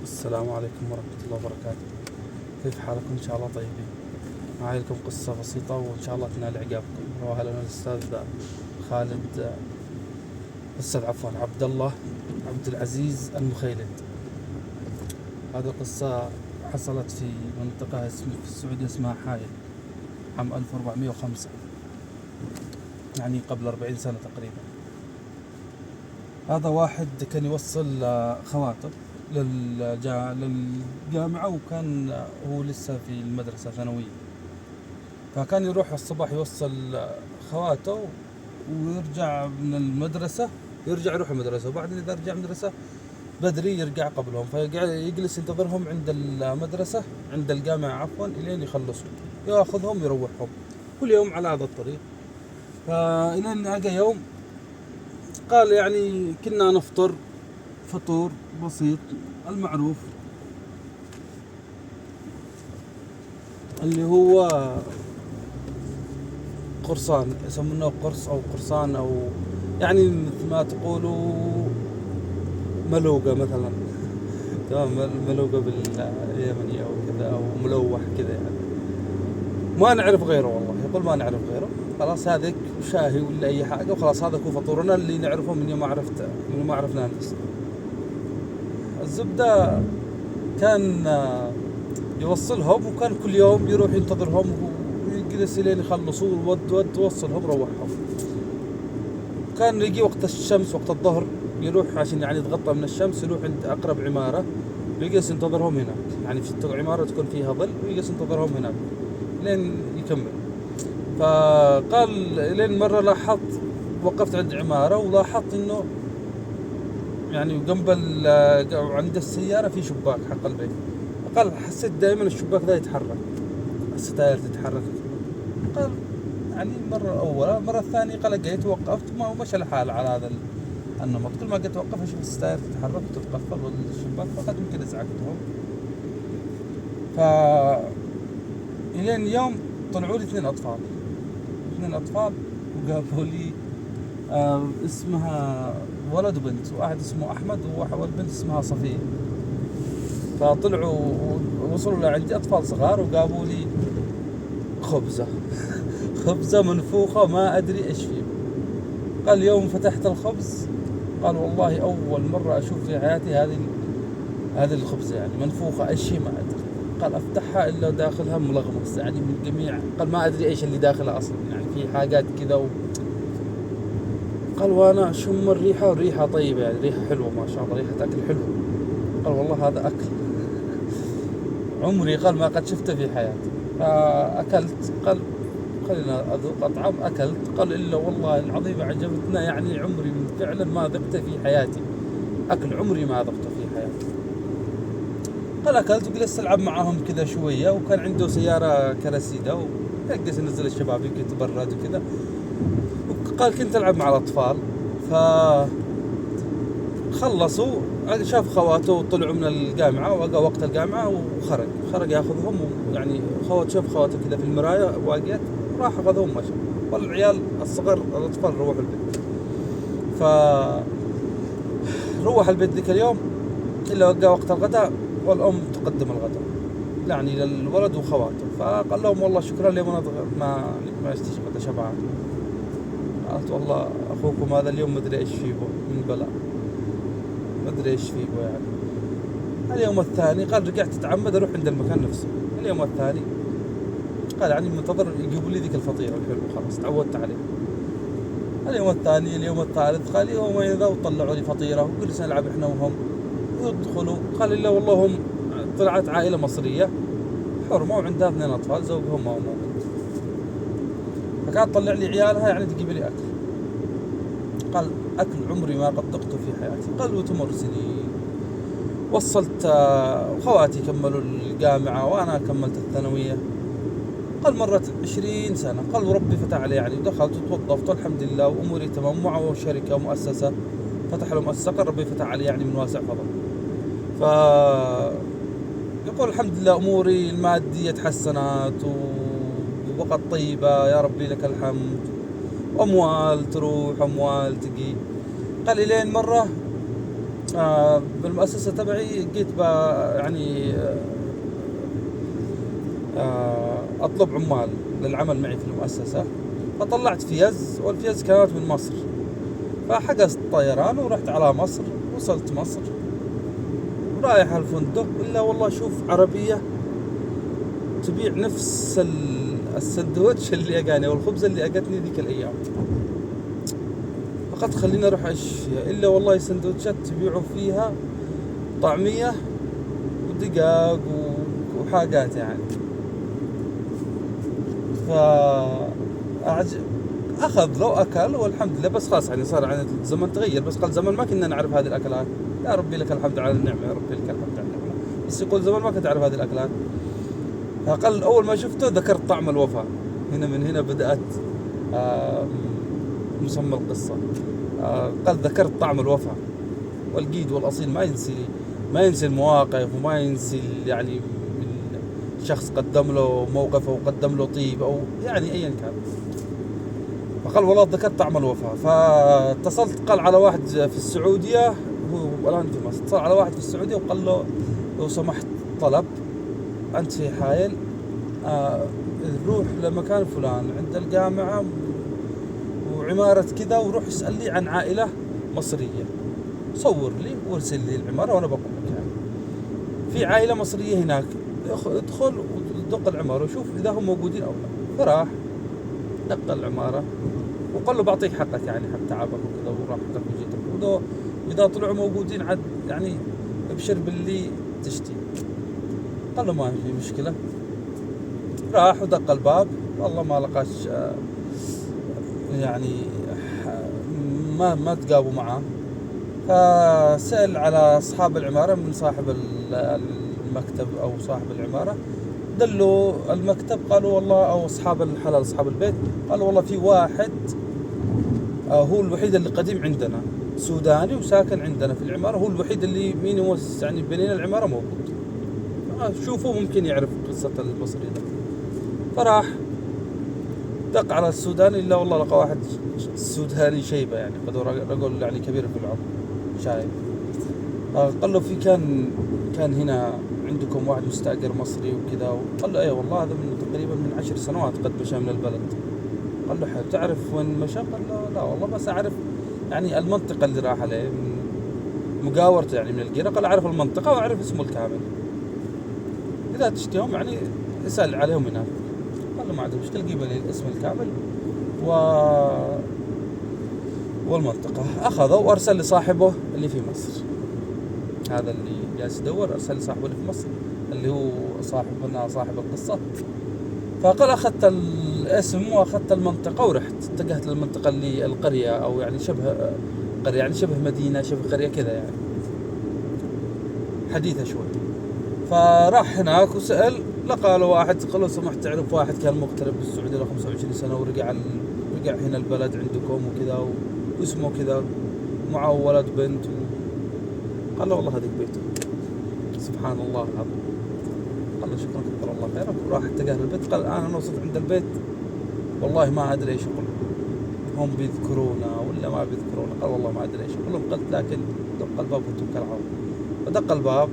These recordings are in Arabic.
السلام عليكم ورحمة الله وبركاته. كيف حالكم؟ إن شاء الله طيبين. معي لكم قصة بسيطة وإن شاء الله تنال إعجابكم. رواها لنا الأستاذ خالد الأستاذ عبد الله عبد العزيز المخيلد. هذه القصة حصلت في منطقة في السعودية اسمها حائل عام 1405، يعني قبل 40 سنة تقريبا. هذا واحد كان يوصل خواطر للجامعة، وكان هو لسه في المدرسة ثانوية، فكان يروح الصباح يوصل خواته ويرجع من المدرسة، يروح المدرسة، وبعدين إذا رجع المدرسة بدري يرجع قبلهم، فيجلس ينتظرهم عند المدرسة عند الجامعة عفوا إلين يخلصوا، يأخذهم يروحهم كل يوم على هذا الطريق. فإلين أجا يوم قال يعني كنا نفطر فطور بسيط المعروف اللي هو قرصان، يسمونه قرص أو قرصان، أو يعني مثل ما تقولوا ملوقة مثلا، تمام، ملوقة باليمني أو كذا، أو ملوح كذا، يعني ما نعرف غيره والله. يقول ما نعرف غيره، خلاص هذاك شاهي ولا أي حاجة، وخلاص هذا هو فطورنا اللي نعرفه من يوم ما عرفنا نفسه. الزبدة كان يوصلهم، وكان كل يوم يروح ينتظرهم ويجلس لين يخلصوا ود وصلهم روحهم. كان يجي وقت الشمس وقت الظهر يروح عشان يعني يتغطى من الشمس، يروح عند أقرب عمارة ويجلس ينتظرهم هناك، يعني في عمارة تكون فيها ظل، ويجلس ينتظرهم هناك لين يكمل. فقال لين مرة وقفت عند عمارة ولاحظت إنه يعني جنب عند السيارة في شباك حق البيت. قال حسيت دائما الشباك ذا يتحرك، الستائر تتحرك. قال يعني مرة الأولى، مرة الثانية قال جيت وقفت ومشى الحال على هذا النمط. كل ما جيت وقف أشوف الستائر تتحرك وتتقفل والشباك، فقد يمكن أزعجتهم. إلين يوم طلعوا لي اثنين أطفال وقابوا لي اسمها ولد وبنت، واحد اسمه أحمد والبنت اسمها صفية. فطلعوا ووصلوا لعندي أطفال صغار وقابوا لي خبزة منفوخة ما أدري إيش فيه. قال يوم فتحت الخبز، قال والله أول مرة أشوف في حياتي هذه الخبزة يعني منفوخة إيش هي ما أدري. قال أفتحها إلا داخلها ملغمس يعني من جميع، قال ما أدري إيش اللي داخلها أصلا، يعني في حاجات كذا قال وأنا أشم الريحة، والريحة طيبة يعني ريحة حلوة ما شاء الله، ريحة أكل حلو. قال والله هذا أكل عمري قال ما قد شفته في حياتي. فأكلت، قال خلينا أذوق أطعم. أكلت، قال إلا والله العظيم عجبتنا، يعني عمري فعلا ما ذقته في حياتي، أكل عمري ما ذقته في حياتي. قال أكلت وجلست ألعب معهم كذا شوية، وكان عنده سيارة كراسيدا وجلس ينزل الشبابيك يتبرد وكذا. قال كنت ألعب مع الأطفال، فخلصوا شاف خواته وطلعوا من الجامعة، وقع وقت الجامعة وخرج ياخذهم، يعني شاف خواته كذا في المراية واقيت، راح أخذهم مشى. والعيال الصغر الأطفال روحوا البيت. فروح البيت ذيك اليوم إلا وقع وقت الغداء، والأم تقدم الغداء يعني للولد وخواته. فقال لهم والله شكرا لي ما استشفت شبعان. قالت والله أخوكم هذا اليوم مدري إيش فيه من بلاء، مدري إيش فيه يعني. اليوم الثاني قال رجعت أتعمد أروح عند المكان نفسه. اليوم الثاني قال يعني منتظر يجيبوا لي ذيك الفطيرة الحلوة، خلاص تعودت عليه. اليوم الثاني، اليوم الثالث، قال يومين ذا وطلعوا لي فطيرة وجلسنا نلعب إحنا وهم. يدخلوا قال إلا والله هم طلعت عائلة مصرية حرمة وعندها 2 أطفال، زوجهم ما هو موجود. فكانت تطلع لي عيالها يعني تجيب لي أكل. قال أكل عمري ما قد ذقته في حياتي. قال وتمر سنين، وصلت خواتي كملوا الجامعة وأنا كملت الثانوية. قال مرت 20 سنة. قال وربي فتح علي يعني، دخلت وتوظفت والحمد لله وأموري تمام، معه شركة ومؤسسة فتح له مؤسسة. قال ربي فتح علي يعني من واسع فضل. يقول الحمد لله أموري المادية تحسنت وبقت طيبة يا ربي لك الحمد، أموال تروح أموال تجي. قال إلين مرة بالمؤسسة تبعي جيت يعني أطلب عمال للعمل معي في المؤسسة، فطلعت فيز، والفيز كانت من مصر، فحجزت طيران ورحت على مصر. وصلت مصر رايح على الفندق، إلا والله شوف عربية تبيع نفس السندوتش اللي أجاني والخبز اللي أجتني ذيك الأيام. فقد خليني أروح أعيش فيها، إلا والله سندوتشات تبيعوا فيها طعمية ودقاق وحاجات يعني. أخذ لو أكل والحمد لله، بس خلاص يعني صار يعني الزمن تغير، بس قال زمن ما كنا نعرف هذه الأكلات. يا ربي لك الحمد على النعمة، يا ربي لك الحمد على النعمة، بس يقول زمن ما كنت أعرف هذه الأكلات. فقال أول ما شفته ذكرت طعم الوفاء. من هنا بدأت مسمى القصة. قال ذكرت طعم الوفاء، والجيد والأصيل ما ينسي المواقف، وما ينسي يعني شخص قدم له موقف أو قدم له طيب أو يعني أيا كان. فقال والله ذكرت طعم الوفاء. فاتصلت، قال على واحد في السعودية، هو الآن في مصر، اتصل على واحد في السعودية وقال له لو سمحت طلب، أنت في حائل، روح لمكان فلان عند الجامعة وعمارة كذا، وروح اسأل لي عن عائلة مصرية، صور لي وارسل لي العمارة وأنا بقول لك يعني في عائلة مصرية هناك، ادخل ودق العمارة وشوف إذا هم موجودين أو لا. فراح دق العمارة وقال له بعطيك حقك يعني حق تعبك وكذا وراحتك وجيتك، وإذا طلعوا موجودين عاد يعني ابشر باللي تشتي. قال له ما في مشكلة. راح ودق الباب، والله ما لقاش يعني ما تقابوا معه. فسأل على أصحاب العمارة، من صاحب المكتب أو صاحب العمارة، دلوا المكتب، قالوا والله أو أصحاب الحلال أصحاب البيت، قالوا والله في واحد هو الوحيد اللي قديم عندنا، سوداني وساكن عندنا في العمارة، هو الوحيد اللي مين هو يعني بنينا العمارة موجود، شوفوا ممكن يعرف قصة المصري ده. فراح دق على السوداني، إلا والله لقى واحد سوداني شيبة يعني رجل يعني كبير في العمر شايب. قال له في كان هنا عندكم واحد مستأجر مصري وكذا، وقال له ايه والله هذا من تقريبا من 10 سنوات قد مشى من البلد. قال له حلو، تعرف وين مشى؟ قال له لا والله بس اعرف يعني المنطقة اللي راح عليه، من مجاورته يعني من الجيرة. قال اعرف المنطقة واعرف اسمه الكامل، اذا تشتيهم يعني اسأل عليهم هناك. قال له ما عندي مشكلة، جيب لي الاسم الكامل والمنطقة. أخذه وأرسل لصاحبه اللي في مصر، هذا اللي جالس يدور، أرسل لصاحبه اللي في مصر اللي هو صاحب القصة. فقال أخذت الاسم وأخذت المنطقة ورحت اتجهت للمنطقة اللي القرية، أو يعني شبه قرية، يعني شبه مدينة شبه قرية كذا يعني حديثة شوي. فراح هناك وسأل، لقى له واحد، قال له سمحت تعرف واحد كان مغترب بالسعودية له 25 سنة ورجع هنا البلد عندكم وكذا، واسمه كذا، معه ولد بنت قال له والله هذيك بيته. سبحان الله العظيم. قال له شكرا كثر الله خيرك، وراح اتجه للبيت. قال انا وصلت عند البيت والله ما ادري ايش اقول، هم بيذكرونا ولا ما بيذكرونا؟ قال والله ما ادري ايش اقول لهم. قلت لكن دق الباب وتوكل على الله. فدق الباب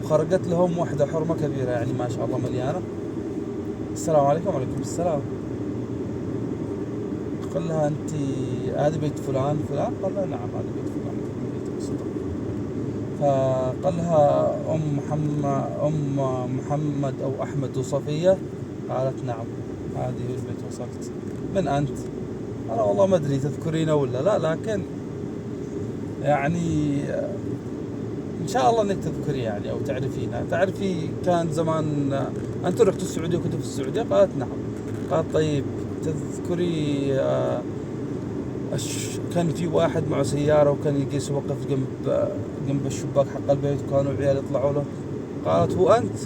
وخرجت لهم واحدة حرمة كبيرة يعني ما شاء الله مليانة. السلام عليكم. وعليكم السلام. قال لها انت هذا بيت فلان؟ قال لها نعم هذا بيت فلان بيت صدق. فقال لها ام محمد او احمد وصفية؟ قالت نعم هذه البيت وصلت. من انت؟ انا والله ما ادري تذكرين ولا لا، لكن يعني ان شاء الله انك تذكري يعني او تعرفينا. تعرفي كان زمان انت رحت السعودية وكنت في السعودية؟ قالت نعم. قالت طيب تذكري كان في واحد معه سيارة وكان يجلس يوقف جنب الشباك حق البيت وكانوا العيال يطلعوا له؟ قالت هو أنت؟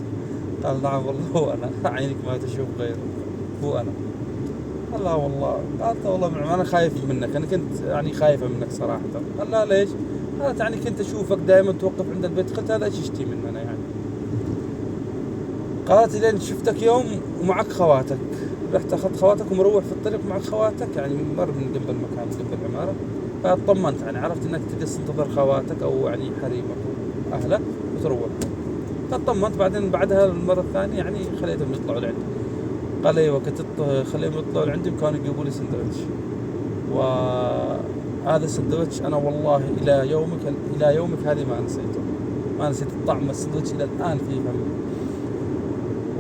قال نعم والله هو أنا، عينك ما تشوف غيره، هو أنا. قال لا والله. قالت والله أنا خايف منك، أنا كنت يعني خايفة منك صراحة. قال لا ليش؟ قالت يعني كنت أشوفك دائما توقف عند البيت. قلت هذا إيش يشتي مننا يعني؟ قالت لين شفتك يوم ومعك خواتك، رحت أخذت خواتك ومروح في الطريق معك خواتك، يعني مر من جنب المكان جنب العمارة. فاطمنت يعني، عرفت انك تجلس تنتظر خواتك او يعني حريمك واهلك وتروح. فاطمنت. بعدين بعدها المره الثانيه يعني خليتهم يطلعوا لعندي. قال ايوه كنت خليهم يطلعوا لعندي وكانوا يجيبوا لي سندوتش. وهذا السندوتش انا والله الى يومك هذه ما نسيته، ما نسيت طعم السندوتش الى الان في فمي.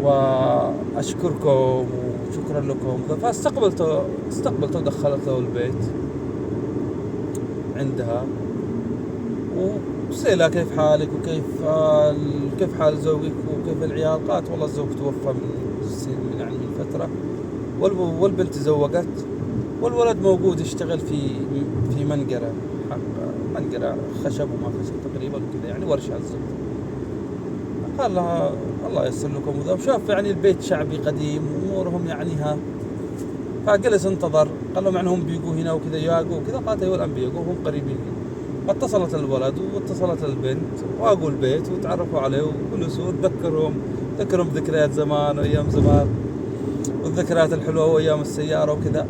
واشكركم وشكرا لكم. فاستقبلته ودخلته البيت عندها، وسألها كيف حالك كيف حال زوجك وكيف العيال. قالت والله الزوج توفى من فترة، والبنت تزوجت، والولد موجود يشتغل في منقرة خشب وما خشب تقريبا وكذا، يعني ورشة الزبط. قال لها الله ييسر لكم وذا. وشاف يعني البيت شعبي قديم وامورهم يعني فجلس انتظر. قال لهم يعني هم بيجوا هنا وكذا ياقوا وكذا. قالت ايوه الان بيجوا، هم قريبين. فاتصلت الولد واتصلت البنت واقوا البيت وتعرفوا عليه وجلسوا ذكرهم ذكريات زمان وايام زمان والذكريات الحلوه وايام السياره وكذا.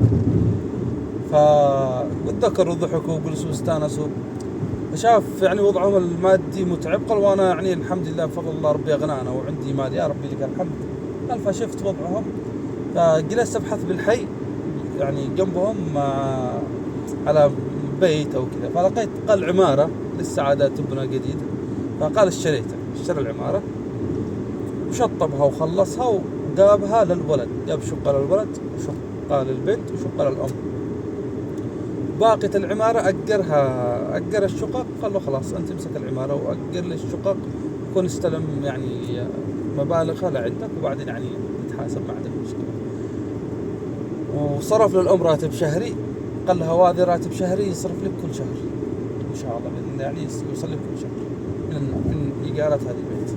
وتذكروا وضحكوا وجلسوا واستانسوا. شاف يعني وضعهم المادي متعب. قال وانا يعني الحمد لله بفضل الله ربي اغنانا وعندي مال يا ربي لك الحمد. قال فشفت وضعهم، فجلست ابحث بالحي يعني جنبهم على بيت او كذا. فلقيت قال عماره لسه عادة تبنى جديد. فقال اشترى العماره وشطبها وخلصها وجابها للولد، جاب شقه للولد وشقه للبنت وشقه للام. باقة العمارة أجر الشقق. قال له خلاص أنت امسك العمارة وأجر لي الشقق، وكون استلم يعني مبالغها لعندك وبعدين يعني نتحاسب ما عندك مشكلة. وصرف للأم راتب شهري. قال لها وهذا راتب شهري يصرف لك كل شهر إن شاء الله، يعني يوصل لك كل شهر من إيجارات هذه البيت.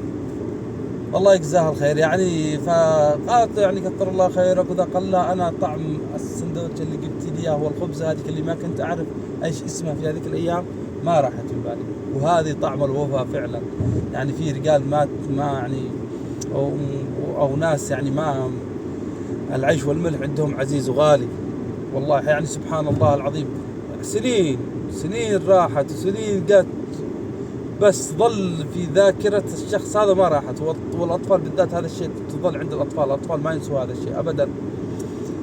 الله يجزاها الخير يعني. فقالت يعني كثر الله خيرك وذا. قال لها أنا طعم السندوتش اللي جبت لي إياه والخبزة هذيك اللي ما كنت أعرف إيش اسمها في هذيك الأيام ما راحت في بالي. وهذه طعم الوفاء فعلا. يعني في رجال ما يعني أو ناس يعني ما العيش والملح عندهم عزيز وغالي والله. يعني سبحان الله العظيم، سنين راحت وسنين جت بس ظل في ذاكرة الشخص هذا ما راحت. والأطفال بالذات هذا الشيء تظل عند الأطفال ما ينسوا هذا الشيء أبدا.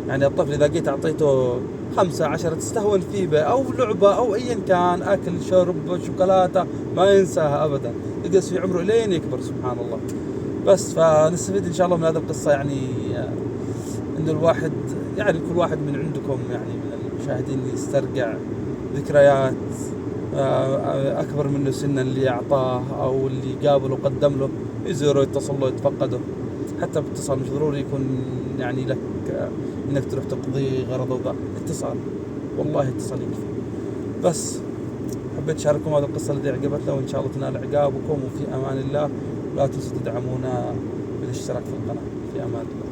يعني الطفل إذا جيت أعطيته 5-10 تستهون فيه أو لعبة أو أيا كان أكل شرب شوكولاتة ما ينساها أبدا، يجلس في عمره لين يكبر سبحان الله. بس فنستفيد إن شاء الله من هذه القصة يعني إن الواحد يعني كل واحد من عندكم يعني من المشاهدين يسترجع ذكريات أكبر منه سنا اللي أعطاه أو اللي قابله وقدم له، يزوره يتصل له يتفقده. حتى باتصال مش ضروري يكون يعني لك إنك تروح تقضي غرضه ذا، اتصال والله اتصال يكفي. بس حبيت أشارككم هذه القصة التي عجبتنا، وإن شاء الله تنال عقابكم. وفي أمان الله. لا تنسوا تدعمونا بالاشتراك في القناة. في أمان الله.